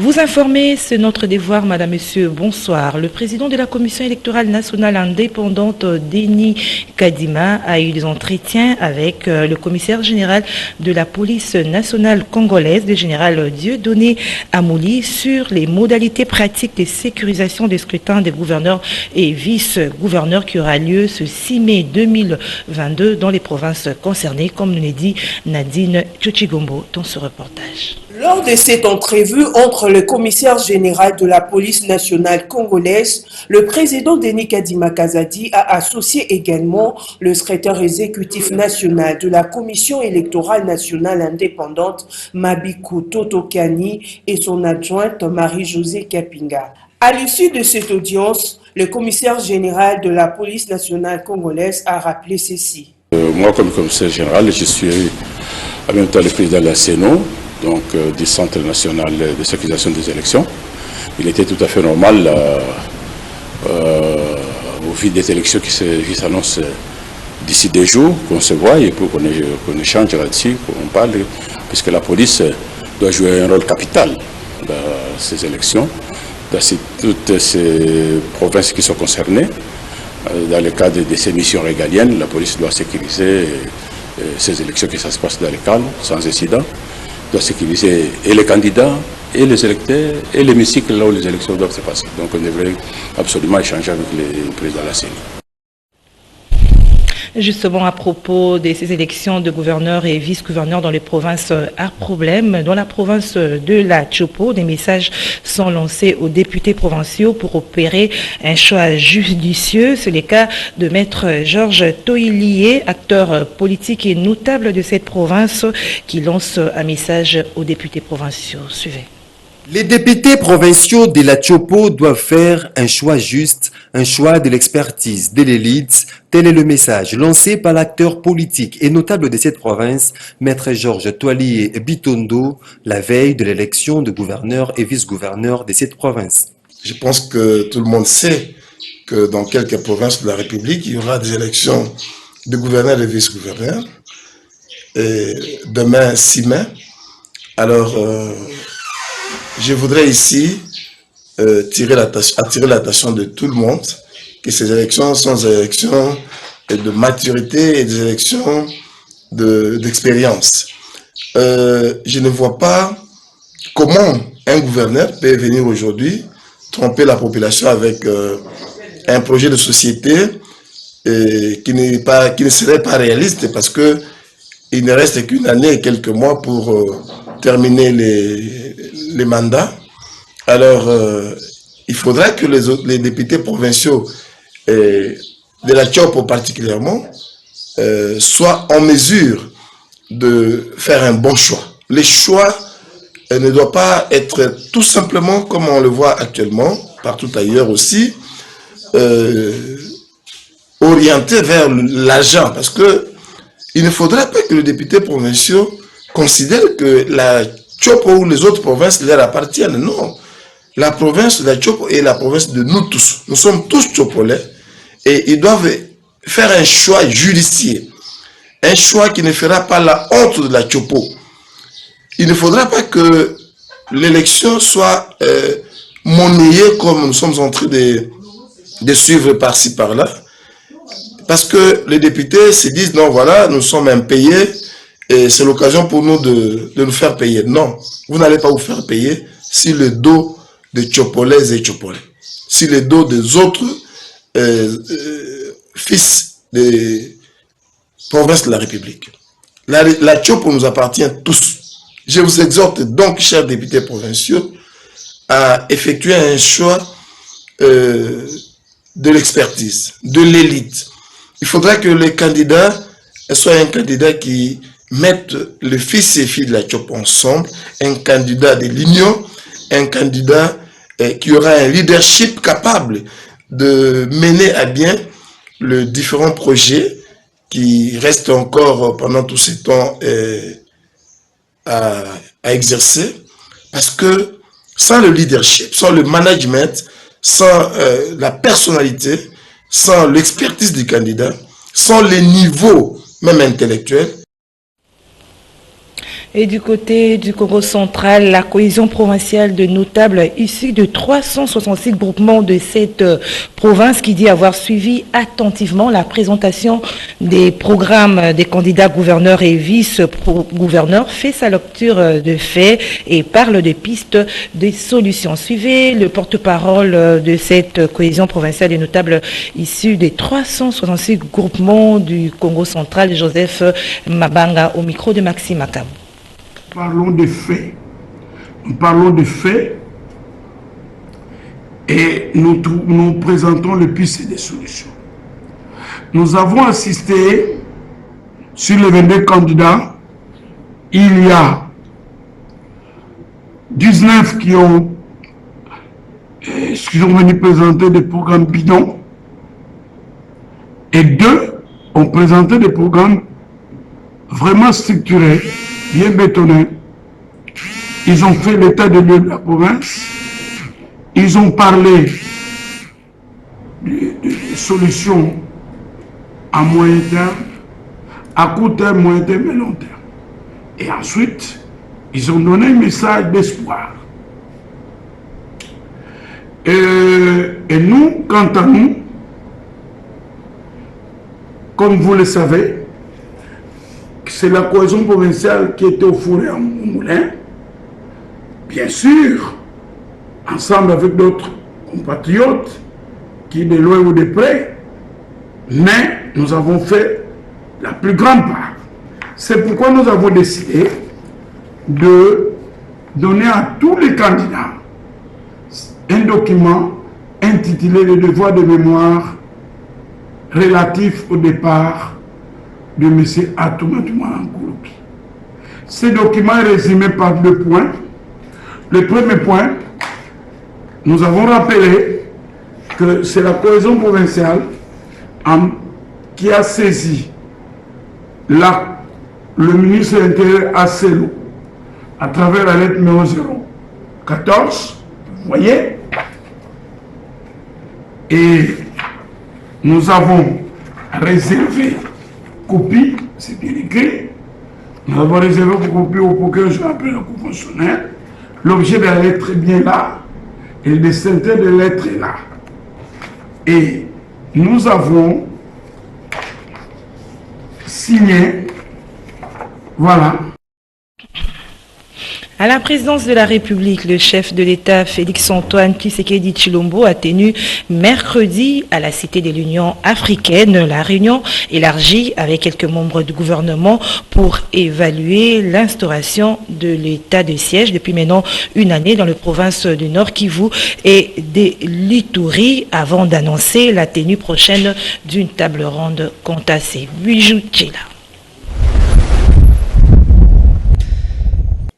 Vous informer, c'est notre devoir, Madame, Monsieur, bonsoir. Le président de la Commission électorale nationale indépendante, Denis Kadima, a eu des entretiens avec le commissaire général de la police nationale congolaise, le général Dieudonné Amouli, sur les modalités pratiques de sécurisation des scrutins des gouverneurs et vice-gouverneurs qui aura lieu ce 6 mai 2022 dans les provinces concernées, comme nous l'a dit Nadine Tchotchigombo dans ce reportage. Lors de cette entrevue entre le commissaire général de la police nationale congolaise, le président Denis Kadima Kazadi a associé également le secrétaire exécutif national de la commission électorale nationale indépendante, Mabikou Totokani, et son adjointe Marie-Josée Kapinga. À l'issue de cette audience, le commissaire général de la police nationale congolaise a rappelé ceci. Moi, comme commissaire général, je suis en même temps le président de la CNO, donc du Centre national de sécurisation des élections. Il était tout à fait normal, au vu des élections qui s'annoncent d'ici 2 jours, qu'on se voit et pour qu'on échange là-dessus, qu'on parle, puisque la police doit jouer un rôle capital dans ces élections, dans toutes ces provinces qui sont concernées. Dans le cadre de ces missions régaliennes, la police doit sécuriser ces élections, que ça se passe dans le calme, sans incident. Doit sécuriser et les candidats, et les électeurs, et l'hémicycle là où les élections doivent se passer. Donc on devrait absolument échanger avec le président de la CENI. Justement, à propos de ces élections de gouverneurs et vice-gouverneurs dans les provinces à problème, dans la province de la Tchopo, des messages sont lancés aux députés provinciaux pour opérer un choix judicieux. C'est le cas de Maître Georges Toilié, acteur politique et notable de cette province, qui lance un message aux députés provinciaux. Suivez. Les députés provinciaux de la Tchopo doivent faire un choix juste, un choix de l'expertise, de l'élite. Tel est le message lancé par l'acteur politique et notable de cette province, Maître Georges Toilié Bitondo, la veille de l'élection de gouverneur et vice-gouverneur de cette province. Je pense que tout le monde sait que dans quelques provinces de la République, il y aura des élections de gouverneurs et vice-gouverneurs. Demain, 6 mai. Alors, je voudrais ici attirer l'attention de tout le monde que ces élections sont des élections de maturité et des élections d'expérience. Je ne vois pas comment un gouverneur peut venir aujourd'hui tromper la population avec un projet de société qui ne serait pas réaliste parce que il ne reste qu'une année et quelques mois pour terminer les mandats. Alors, il faudra que les députés provinciaux de la Tchopo particulièrement soient en mesure de faire un bon choix. Les choix ne doivent pas être tout simplement, comme on le voit actuellement, partout ailleurs aussi, orientés vers l'argent. Parce que il ne faudrait pas que les députés provinciaux considèrent que la Tchopo ou les autres provinces leur appartiennent. Non. La province de la Tchopo est la province de nous tous. Nous sommes tous Tchopolais et ils doivent faire un choix judiciaire. Un choix qui ne fera pas la honte de la Tchopo. Il ne faudra pas que l'élection soit monnayée comme nous sommes en train de suivre par-ci par-là. Parce que les députés se disent, non, voilà, nous sommes impayés et c'est l'occasion pour nous de nous faire payer. Non, vous n'allez pas vous faire payer si le dos de Tchopolais et Tchopolais, si le dos des autres fils des provinces de la République. La Tchopo nous appartient tous. Je vous exhorte donc, chers députés provinciaux, à effectuer un choix de l'expertise, de l'élite. Il faudra que les candidats soient un candidat qui mette le fils et filles de la Tchopo ensemble, un candidat de l'union, un candidat qui aura un leadership capable de mener à bien les différents projets qui restent encore pendant tout ce temps à exercer. Parce que sans le leadership, sans le management, sans la personnalité, sans l'expertise du candidat, sans les niveaux même intellectuels, Et du côté du Congo central, la cohésion provinciale de notables issus de 366 groupements de cette province qui dit avoir suivi attentivement la présentation des programmes des candidats gouverneurs et vice-gouverneurs fait sa lecture de faits et parle de pistes de solutions. Suivez le porte-parole de cette cohésion provinciale des notables issus des 366 groupements du Congo central, Joseph Mabanga, au micro de Maxime Akam. Parlons de faits. Nous parlons de faits et nous présentons les pistes et des solutions. Nous avons assisté sur les 22 candidats. Il y a 19 qui ont venu présenter des programmes bidons et 2 ont présenté des programmes vraiment structurés, bien bétonnés. Ils ont fait l'état de lieu de la province. Ils ont parlé de solutions à moyen terme, à court terme, moyen terme et long terme. Et ensuite, ils ont donné un message d'espoir. Et nous, quant à nous, comme vous le savez, c'est la cohésion provinciale qui était au four et au moulin. Bien sûr, ensemble avec d'autres compatriotes qui de loin ou de près, mais nous avons fait la plus grande part. C'est pourquoi nous avons décidé de donner à tous les candidats un document intitulé « Le devoir de mémoire » relatif au départ de M. Atouma Nkoulouki. Ce document est résumé par 2 points. Le premier point, nous avons rappelé que c'est la cohésion provinciale qui a saisi le ministre de l'Intérieur Asselo à travers la lettre numéro 014, vous voyez, et nous avons réservé copie, c'est bien écrit, nous avons réservé copie au procureur, je rappelle le conventionnel. L'objet de la lettre est bien là, et le destinataire de la lettre est là. Et nous avons signé, voilà. À la présidence de la République, le chef de l'État, Félix-Antoine Tshisekedi Tshilombo, a tenu mercredi à la Cité de l'Union africaine la réunion élargie avec quelques membres du gouvernement pour évaluer l'instauration de l'état de siège depuis maintenant une année dans les provinces du Nord Kivu et des l'Ituri avant d'annoncer la tenue prochaine d'une table ronde Contassé. Bijou Tchela.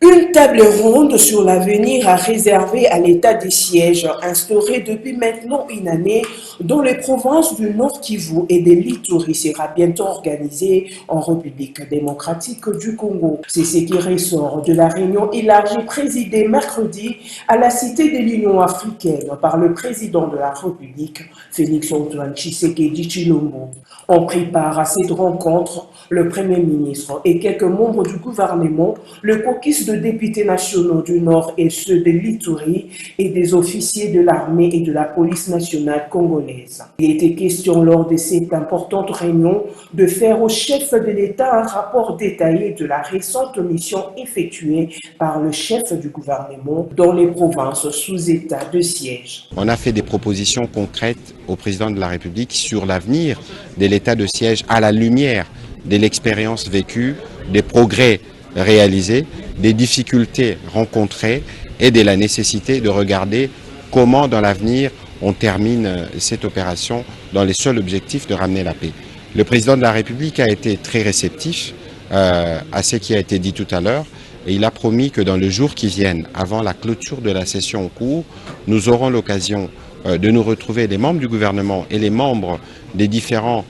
Une table ronde sur l'avenir a réservé à l'état des sièges instauré depuis maintenant une année dans les provinces du Nord Kivu et de l'Ituri sera bientôt organisée en République démocratique du Congo. C'est ce qui ressort de la réunion élargie présidée mercredi à la Cité de l'Union africaine par le président de la République, Félix-Antoine Tshisekedi Tshilombo. On prit part à cette rencontre le Premier ministre et quelques membres du gouvernement, le caucus de députés nationaux du Nord et ceux de l'Ituri et des officiers de l'armée et de la police nationale congolaise. Il était question lors de cette importante réunion de faire au chef de l'État un rapport détaillé de la récente mission effectuée par le chef du gouvernement dans les provinces sous état de siège. On a fait des propositions concrètes au président de la République sur l'avenir de l'état de siège à la lumière de l'expérience vécue, des progrès réalisés, des difficultés rencontrées et de la nécessité de regarder comment dans l'avenir on termine cette opération dans les seuls objectifs de ramener la paix. Le président de la République a été très réceptif à ce qui a été dit tout à l'heure et il a promis que dans les jours qui viennent, avant la clôture de la session en cours, nous aurons l'occasion de nous retrouver, les membres du gouvernement et les membres des différents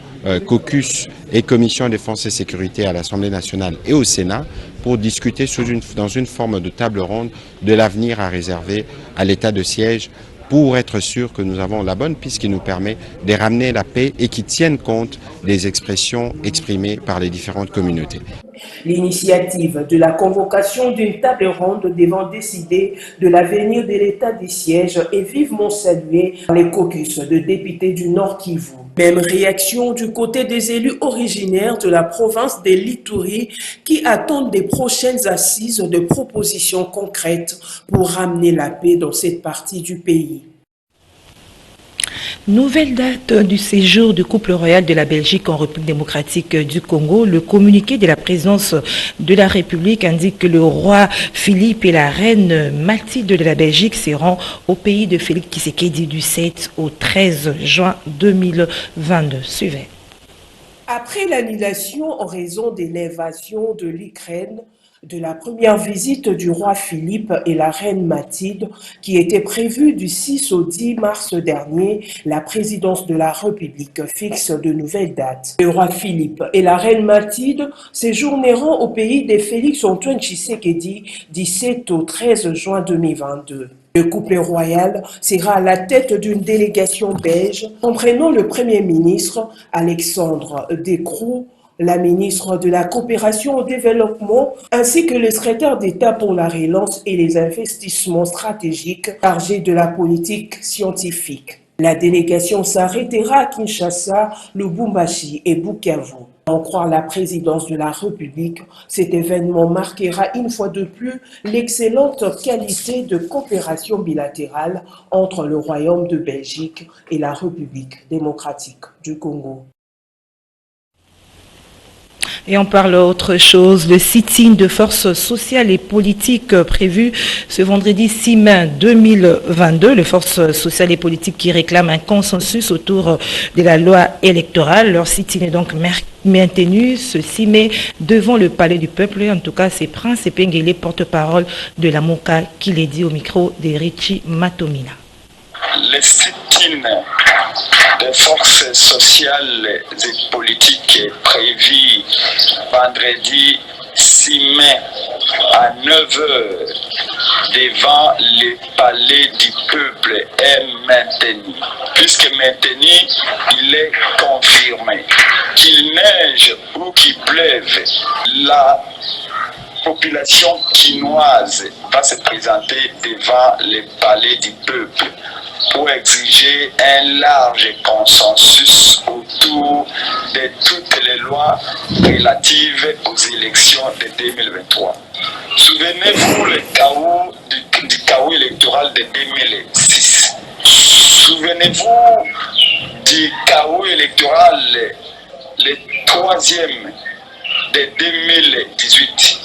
caucus et commissions défense et sécurité à l'Assemblée nationale et au Sénat pour discuter dans une forme de table ronde de l'avenir à réserver à l'état de siège pour être sûr que nous avons la bonne piste qui nous permet de ramener la paix et qui tienne compte des expressions exprimées par les différentes communautés. L'initiative de la convocation d'une table ronde devant décider de l'avenir de l'état des sièges est vivement saluée par les caucus de députés du Nord Kivu. Même réaction du côté des élus originaires de la province de l'Ituri qui attendent des prochaines assises de propositions concrètes pour ramener la paix dans cette partie du pays. Nouvelle date du séjour du couple royal de la Belgique en République démocratique du Congo. Le communiqué de la présidence de la République indique que le roi Philippe et la reine Mathilde de la Belgique seront au pays de Félix Tshisekedi du 7 au 13 juin 2022. Suivez. Après l'annulation en raison de l'invasion de l'Ukraine, de la première visite du roi Philippe et la reine Mathilde, qui était prévue du 6 au 10 mars dernier, la présidence de la République fixe de nouvelles dates. Le roi Philippe et la reine Mathilde séjourneront au pays de Félix-Antoine Tshisekedi du 7 au 13 juin 2022. Le couple royal sera à la tête d'une délégation belge, comprenant le Premier ministre Alexandre De Croo, la ministre de la Coopération au Développement, ainsi que le secrétaire d'État pour la relance et les investissements stratégiques chargé de la politique scientifique. La délégation s'arrêtera à Kinshasa, Lubumbashi et Bukavu. En croire la présidence de la République, cet événement marquera une fois de plus l'excellente qualité de coopération bilatérale entre le Royaume de Belgique et la République démocratique du Congo. Et on parle autre chose, le sit-in de forces sociales et politiques prévu ce vendredi 6 mai 2022. Les forces sociales et politiques qui réclament un consensus autour de la loi électorale. Leur sit-in est donc maintenu ce 6 mai devant le Palais du Peuple. En tout cas, c'est Prince Epengele, porte-parole de la MOCA, qui l'a dit au micro de Richie Matomina. Le sit-in des forces sociales et politiques est prévu vendredi 6 mai à 9h devant le Palais du Peuple est maintenu. Puisque maintenu, il est confirmé qu'il neige ou qu'il pleuve, la population quinoise va se présenter devant le Palais du Peuple pour exiger un large consensus autour de toutes les lois relatives aux élections de 2023. Souvenez-vous du chaos électoral de 2006. Souvenez-vous du chaos électoral, le troisième de 2018.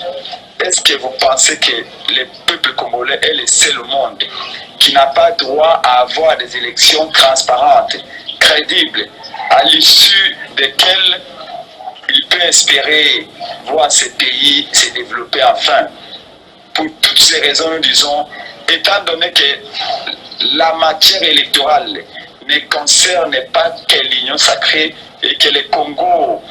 Est-ce que vous pensez que le peuple congolais est le seul au monde qui n'a pas droit à avoir des élections transparentes, crédibles, à l'issue desquelles il peut espérer voir ce pays se développer enfin? Pour toutes ces raisons, nous disons, étant donné que la matière électorale ne concerne pas que l'Union sacrée et que le Congo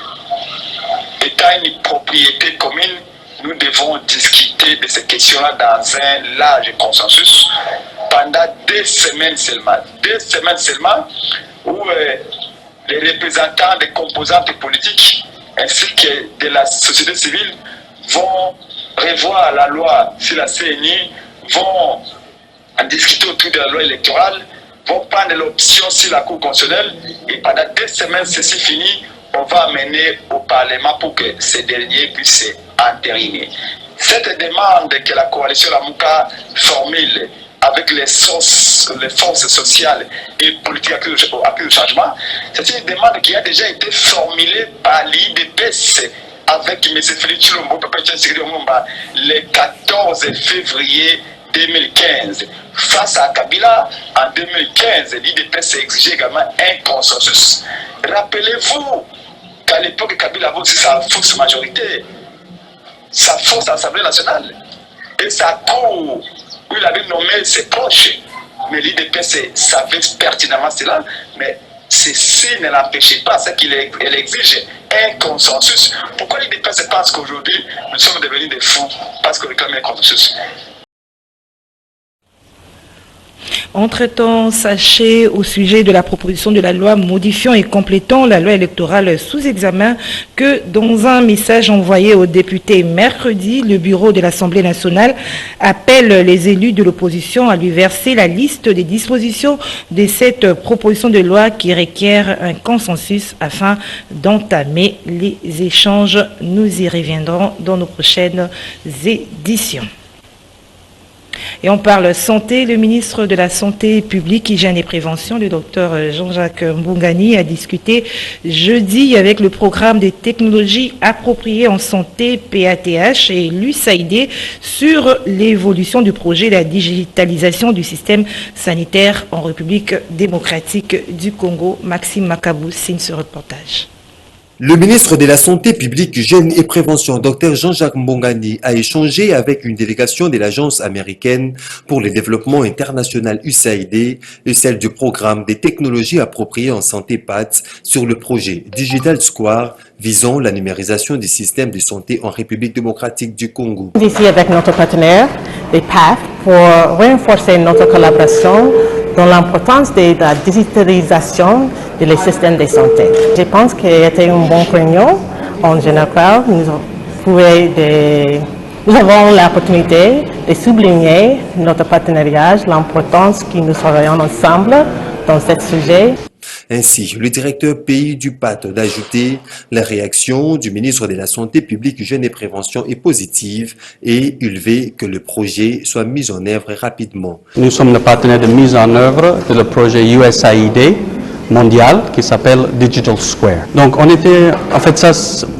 étant une propriété commune, nous devons discuter de ces questions-là dans un large consensus pendant 2 semaines seulement. 2 semaines seulement où les représentants des composantes politiques ainsi que de la société civile vont revoir la loi sur la CNI, vont en discuter autour de la loi électorale, vont prendre l'option sur la Cour constitutionnelle et pendant 2 semaines, ceci fini, on va amener au Parlement pour que ces derniers puissent entériner. Cette demande que la coalition Lamuka formule avec les forces sociales et politiques à de changement, c'est une demande qui a déjà été formulée par l'IDPS avec M. Félix Tshilombo le 14 février 2015. Face à Kabila, en 2015, l'IDPS exigeait également un consensus. Rappelez-vous qu'à l'époque, Kabila avait aussi sa force majorité, sa force à l'Assemblée nationale et sa cour où il avait nommé ses proches. Mais l'IDPS savait pertinemment cela, mais ceci ne l'empêchait pas, c'est qu'il exige un consensus. Pourquoi l'IDPS pense qu'aujourd'hui nous sommes devenus des fous? Parce qu'on réclame un consensus. Entre-temps, sachez au sujet de la proposition de la loi modifiant et complétant la loi électorale sous examen que dans un message envoyé aux députés mercredi, le bureau de l'Assemblée nationale appelle les élus de l'opposition à lui verser la liste des dispositions de cette proposition de loi qui requiert un consensus afin d'entamer les échanges. Nous y reviendrons dans nos prochaines éditions. Et on parle santé. Le ministre de la Santé publique, Hygiène et Prévention, le docteur Jean-Jacques Mbongani, a discuté jeudi avec le programme des technologies appropriées en santé, PATH, et l'USAID sur l'évolution du projet de la digitalisation du système sanitaire en République démocratique du Congo. Maxime Makabou signe ce reportage. Le ministre de la Santé publique, Hygiène et Prévention, Dr Jean-Jacques Mbongani, a échangé avec une délégation de l'Agence américaine pour le développement international USAID et celle du programme des technologies appropriées en santé PATH sur le projet Digital Square visant la numérisation du système de santé en République démocratique du Congo. Ici avec notre partenaire, les PATH, pour renforcer notre collaboration dans l'importance de la digitalisation des systèmes de santé. Je pense qu'il était une bonne réunion. En général, nous avons l'opportunité de souligner notre partenariat, l'importance que nous travaillons ensemble dans ce sujet. Ainsi, le directeur pays du PAT d'ajouter la réaction du ministre de la Santé publique, Hygiène et Prévention est positive et il veut que le projet soit mis en œuvre rapidement. Nous sommes le partenaire de mise en œuvre de le projet USAID mondial qui s'appelle Digital Square. Donc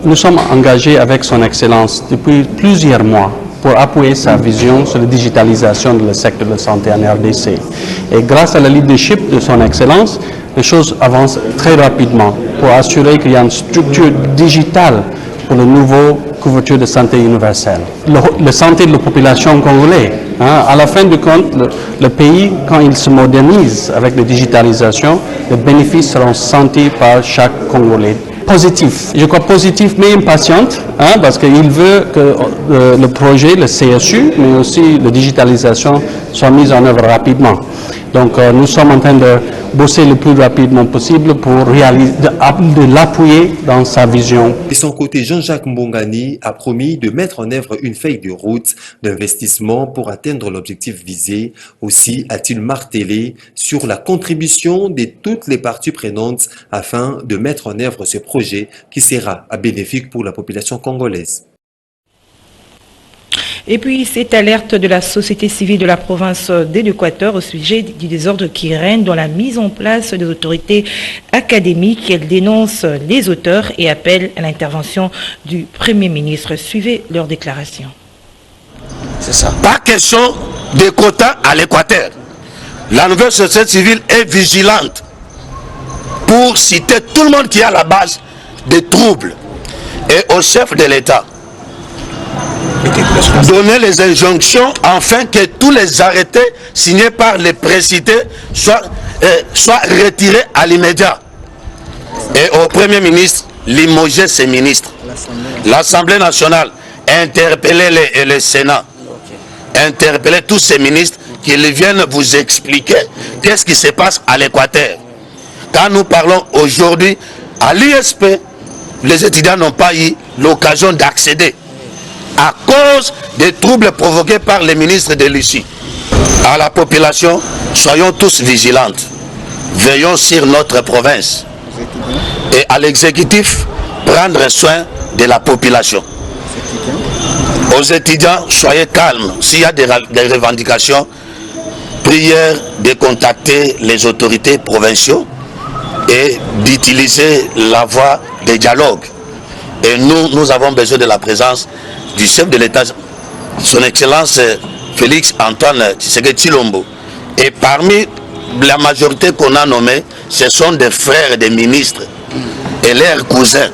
nous sommes engagés avec son Excellence depuis plusieurs mois pour appuyer sa vision sur la digitalisation du secteur de la santé en RDC. Et grâce à la leadership de son Excellence, les choses avancent très rapidement pour assurer qu'il y a une structure digitale pour la nouvelle couverture de santé universelle. La santé de la population congolaise, à la fin du compte, le pays, quand il se modernise avec la digitalisation, les bénéfices seront sentis par chaque Congolais. Positif, je crois positif mais impatiente, parce qu'il veut que le projet, le CSU, mais aussi la digitalisation soit mise en œuvre rapidement. Donc nous sommes en train de bosser le plus rapidement possible pour de l'appuyer dans sa vision. De son côté, Jean-Jacques Mbongani a promis de mettre en œuvre une feuille de route d'investissement pour atteindre l'objectif visé. Aussi a-t-il martelé sur la contribution de toutes les parties prenantes afin de mettre en œuvre ce projet qui sera bénéfique pour la population congolaise. Et puis, cette alerte de la société civile de la province de l'Équateur au sujet du désordre qui règne dans la mise en place des autorités académiques. Elle dénonce les auteurs et appelle à l'intervention du Premier ministre. Suivez leur déclaration. C'est ça. Pas question de quotas à l'Équateur. La nouvelle société civile est vigilante pour citer tout le monde qui est à la base des troubles et au chef de l'État. Donner les injonctions afin que tous les arrêtés signés par les précités soient retirés à l'immédiat. Et au Premier ministre, limoger ses ministres. L'Assemblée nationale, interpeller le Sénat, interpeller tous ces ministres qu'ils viennent vous expliquer qu'est-ce qui se passe à l'Équateur. Quand nous parlons aujourd'hui à l'ISP, les étudiants n'ont pas eu l'occasion d'accéder à cause des troubles provoqués par les ministres de l'ICI. À la population, soyons tous vigilantes. Veillons sur notre province. Et à l'exécutif, prendre soin de la population. Aux étudiants, soyez calmes. S'il y a des revendications, prière de contacter les autorités provinciales et d'utiliser la voie des dialogues. Et nous avons besoin de la présence du chef de l'État, son Excellence Félix Antoine Tshisekedi Tshilombo. Et parmi la majorité qu'on a nommée, ce sont des frères des ministres et leurs cousins.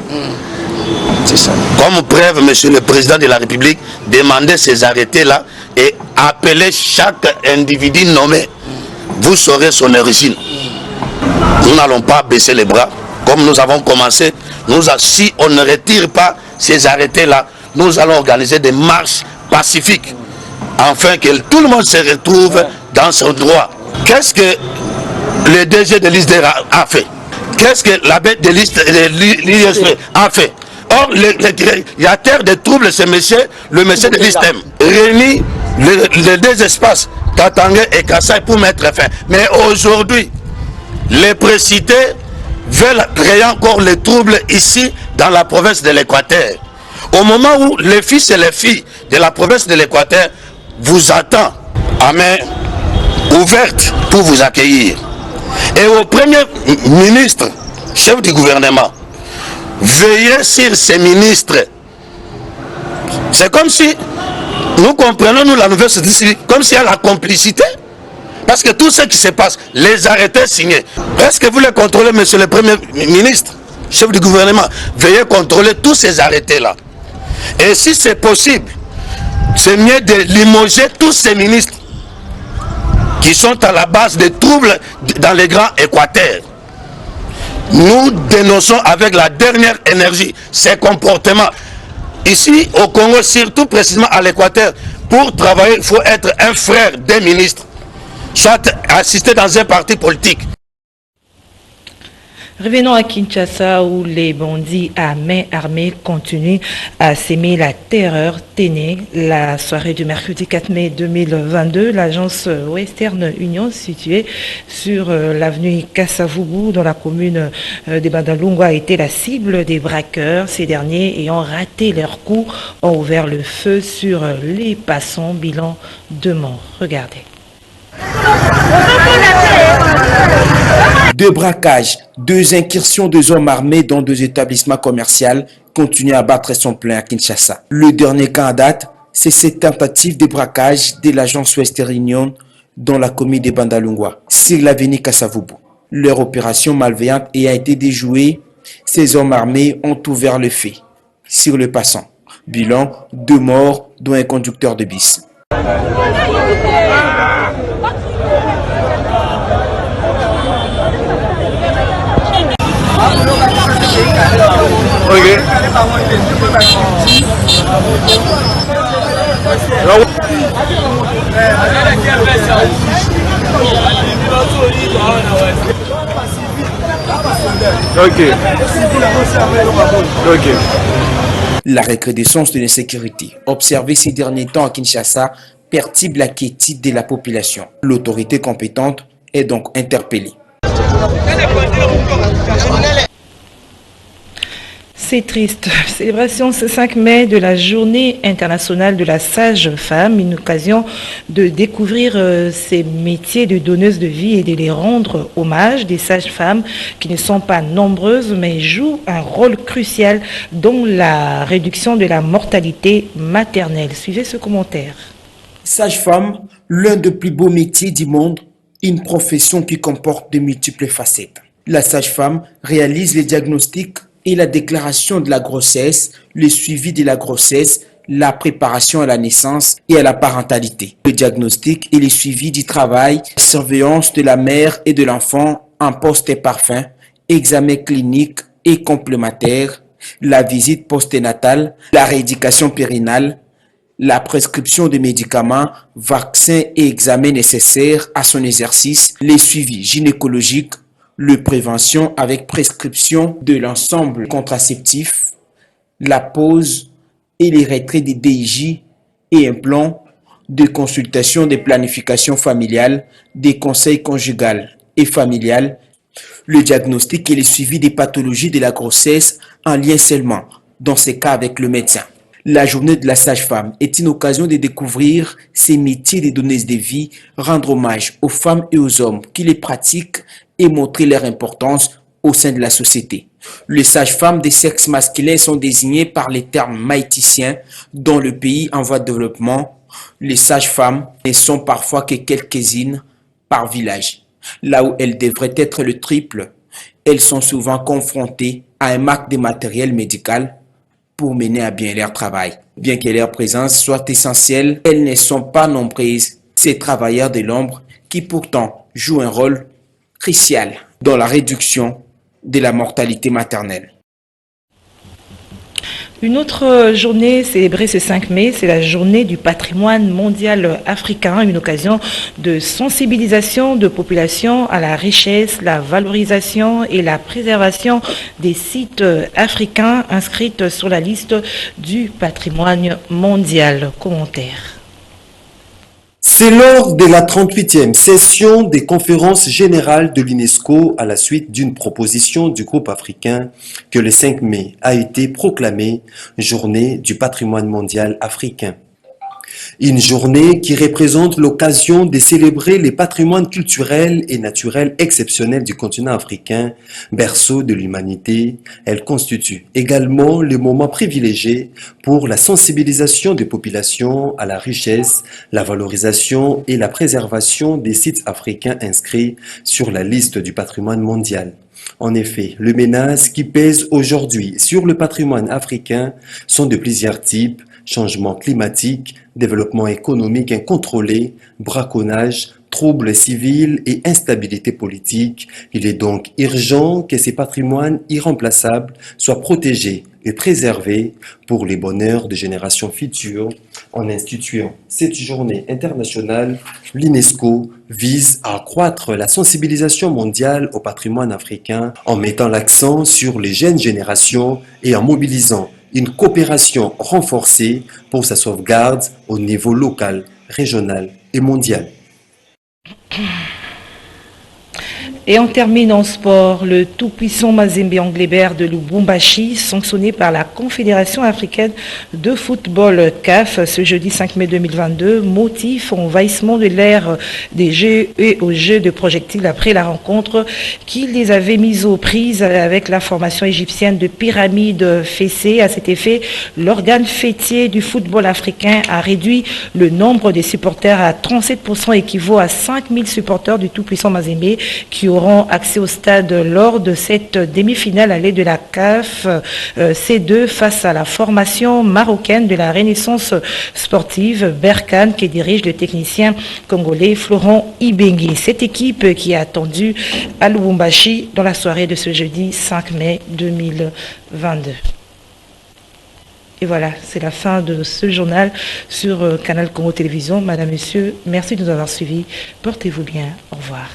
C'est ça. Comme preuve, monsieur le président de la République, demandez ces arrêtés-là et appelez chaque individu nommé. Vous saurez son origine. Nous n'allons pas baisser les bras. Comme nous avons commencé, si on ne retire pas ces arrêtés-là, nous allons organiser des marches pacifiques afin que tout le monde se retrouve dans son droit. Qu'est-ce que le DG de l'ISDER a fait? Qu'est-ce que la bête de l'ISDER a fait? Or, il y a terre de troubles, ce monsieur, le monsieur de l'ISTEM, réunit les deux espaces, Katanga et Kassai, pour mettre fin. Mais aujourd'hui, les précités veulent créer encore les troubles ici, dans la province de l'Équateur. Au moment où les fils et les filles de la province de l'Équateur vous attendent à main ouverte pour vous accueillir. Et au premier ministre, chef du gouvernement, veillez sur ces ministres. C'est comme si nous comprenons, nous, la nouvelle société, comme s'il y a la complicité. Parce que tout ce qui se passe, les arrêtés signés, est-ce que vous les contrôlez, monsieur le premier ministre, chef du gouvernement? Veuillez contrôler tous ces arrêtés-là. Et si c'est possible, c'est mieux de limoger tous ces ministres qui sont à la base des troubles dans les grands Équateurs. Nous dénonçons avec la dernière énergie ces comportements. Ici, au Congo, surtout précisément à l'Équateur, pour travailler, il faut être un frère des ministres, soit assister dans un parti politique. Revenons à Kinshasa où les bandits à main armée continuent à s'aimer la terreur. Téné, la soirée du mercredi 4 mai 2022, l'agence Western Union située sur l'avenue Kassavubu dans la commune de Bandalungu a été la cible des braqueurs. Ces derniers ayant raté leur coup ont ouvert le feu sur les passants. Bilan 2 morts. Regardez. 2 braquages, 2 incursions de hommes armés dans 2 établissements commerciaux continuent à battre son plein à Kinshasa. Le dernier cas en date, c'est cette tentative de braquage de l'agence Western Union dans la commune de Bandalungu, sur l'avenue Kassavubu. Leur opération malveillante ayant été déjouée, ces hommes armés ont ouvert le feu sur le passant. Bilan 2 morts, dont un conducteur de bus. Okay. Okay. La recrudescence de l'insécurité observée ces derniers temps à Kinshasa perturbe la quiétude de la population. L'autorité compétente est donc interpellée. C'est triste. Célébration ce 5 mai de la Journée internationale de la sage-femme, une occasion de découvrir ces métiers de donneuses de vie et de les rendre hommage. Des sages-femmes qui ne sont pas nombreuses mais jouent un rôle crucial dans la réduction de la mortalité maternelle. Suivez ce commentaire. Sage-femme, l'un des plus beaux métiers du monde, une profession qui comporte de multiples facettes. La sage-femme réalise les diagnostics et la déclaration de la grossesse, le suivi de la grossesse, la préparation à la naissance et à la parentalité. Le diagnostic et le suivi du travail, surveillance de la mère et de l'enfant en poste et parfum, examen clinique et complémentaire, la visite postnatale, la rééducation périnale, la prescription de médicaments, vaccins et examens nécessaires à son exercice, les suivis gynécologiques, la prévention avec prescription de l'ensemble contraceptif, la pose et les retraits des DIJ et un plan de consultation de planification familiale, des conseils conjugal et familial, le diagnostic et le suivi des pathologies de la grossesse en lien seulement, dans ces cas avec le médecin. La journée de la sage-femme est une occasion de découvrir ces métiers de donneuses de vie, rendre hommage aux femmes et aux hommes qui les pratiquent et montrer leur importance au sein de la société. Les sages-femmes des sexes masculins sont désignées par les termes maïticiens dans le pays en voie de développement. Les sages-femmes ne sont parfois que quelques-unes par village. Là où elles devraient être le triple, elles sont souvent confrontées à un manque de matériel médical pour mener à bien leur travail. Bien que leur présence soit essentielle, elles ne sont pas nombreuses, ces travailleurs de l'ombre qui pourtant jouent un rôle crucial dans la réduction de la mortalité maternelle. Une autre journée célébrée ce 5 mai, c'est la journée du patrimoine mondial africain, une occasion de sensibilisation de population à la richesse, la valorisation et la préservation des sites africains inscrits sur la liste du patrimoine mondial. Commentaire. C'est lors de la 38e session des conférences générales de l'UNESCO à la suite d'une proposition du groupe africain que le 5 mai a été proclamée Journée du patrimoine mondial africain. Une journée qui représente l'occasion de célébrer les patrimoines culturels et naturels exceptionnels du continent africain, berceau de l'humanité. Elle constitue également le moment privilégié pour la sensibilisation des populations à la richesse, la valorisation et la préservation des sites africains inscrits sur la liste du patrimoine mondial. En effet, les menaces qui pèsent aujourd'hui sur le patrimoine africain sont de plusieurs types: changement climatique, développement économique incontrôlé, braconnage, troubles civils et instabilité politique. Il est donc urgent que ces patrimoines irremplaçables soient protégés et préservés pour les bonheurs des générations futures. En instituant cette journée internationale, l'UNESCO vise à accroître la sensibilisation mondiale au patrimoine africain en mettant l'accent sur les jeunes générations et en mobilisant une coopération renforcée pour sa sauvegarde au niveau local, régional et mondial. Et on termine en sport. Le tout-puissant Mazembe Anglebert de Lubumbashi, sanctionné par la Confédération africaine de football CAF ce jeudi 5 mai 2022, motif envahissement de l'ère des jeux et aux jeux de projectiles après la rencontre qui les avait mises aux prises avec la formation égyptienne de Pyramide Fessé. À cet effet, l'organe fêtier du football africain a réduit le nombre des supporters à 37%, équivaut à 5000 supporters du tout-puissant Mazembe qui auront accès au stade lors de cette demi-finale allée de la CAF C2 face à la formation marocaine de la Renaissance sportive Berkane qui dirige le technicien congolais Florent Ibengui. Cette équipe qui est attendue à Lubumbashi dans la soirée de ce jeudi 5 mai 2022. Et voilà, c'est la fin de ce journal sur Canal Congo Télévision. Madame, Monsieur, merci de nous avoir suivis. Portez-vous bien. Au revoir.